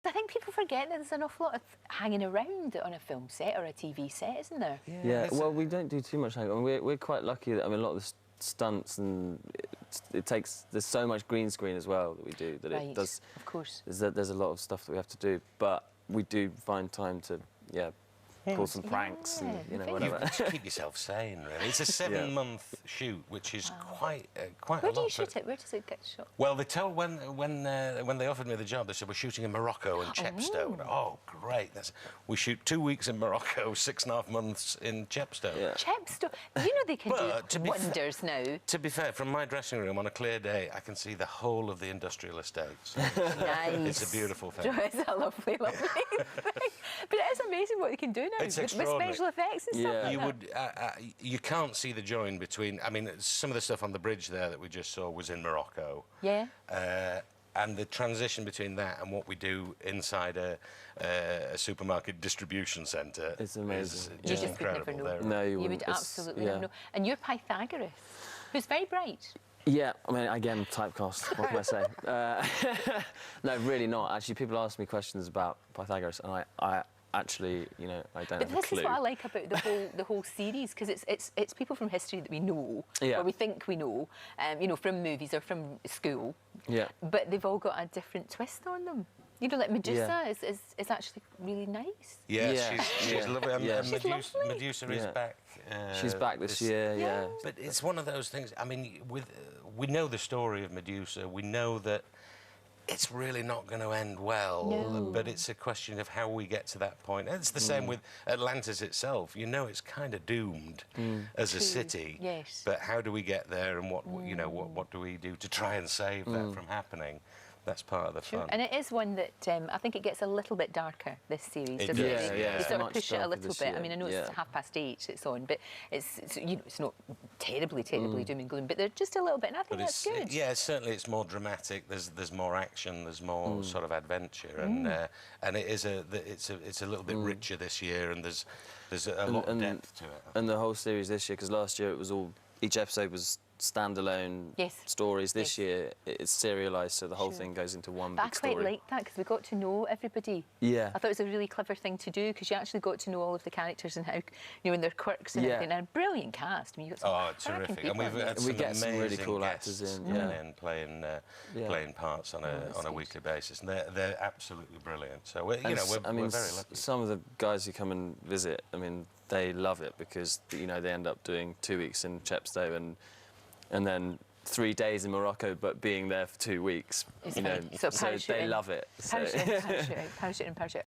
I think people forget that there's an awful lot of hanging around on a film set or a TV set, isn't there? Yeah, well, we don't do too much hanging. I mean, we're quite lucky that, I mean, a lot of the stunts and there's so much green screen as well that we do that Right, it does. of course. There's a lot of stuff that we have to do, but we do find time to, pull some pranks and, whatever. You keep yourself sane, really. It's a 7-month shoot, which is quite a lot. Where do you shoot it? Where does it get shot? Well, they told when they offered me the job, they said we're shooting in Morocco and Chepstow. Oh, great! We shoot 2 weeks in Morocco, 6.5 months in Chepstow. Yeah. Chepstow. You know they can do wonders now. To be fair, from my dressing room on a clear day, I can see the whole of the industrial estate. So Nice. it's a beautiful thing. It's a lovely, lovely thing. But it's amazing what they can do now It's with special effects and stuff like that. You can't see the join between. I mean, some of the stuff on the bridge there that we just saw was in Morocco. Yeah. And the transition between that and what we do inside a supermarket distribution centre is amazing. You just incredible. would never know. No, you would absolutely never know. And you're Pythagoras, who's very bright. Yeah, I mean, again, typecast, what can I say? No, really not. Actually, people ask me questions about Pythagoras, and I actually, I don't have a clue. But this is what I like about the whole series, because it's people from history that we know, or we think we know, from movies or from school. Yeah. But they've all got a different twist on them. Like Medusa is actually really nice. Yeah, she's lovely. And lovely. Medusa is back. She's back this year, yeah. But it's one of those things. I mean, we know the story of Medusa. We know that it's really not going to end well, but it's a question of how we get to that point. And it's the same with Atlantis itself. It's kind of doomed as a city. Yes. But how do we get there, and what do we do to try and save that from happening? That's part of the fun. And it is one that I think it gets a little bit darker, this series. It does. They sort of push it a little bit. Year. I mean, I know it's 8:30 it's on, but it's not terribly doom and gloom, but they're just a little bit, and I think that's good. Yeah, certainly it's more dramatic. There's more action. There's more sort of adventure, and it's a little bit richer this year, and there's a lot of depth to it. And the whole series this year, because last year it was each episode was standalone stories. This year it's serialised, so the whole thing goes into one big story. But I quite liked that, because we got to know everybody. Yeah. I thought it was a really clever thing to do, because you actually got to know all of the characters and how, and their quirks and everything. And a brilliant cast. I mean, you got some terrific. people. And we get some really cool actors in, playing parts on a weekly basis, and they're absolutely brilliant. So we're very lucky. Some of the guys who come and visit, I mean, they love it, because they end up doing 2 weeks in Chepstow and then 3 days in Morocco, but being there for 2 weeks. So they love it. Parachute in, parachute out.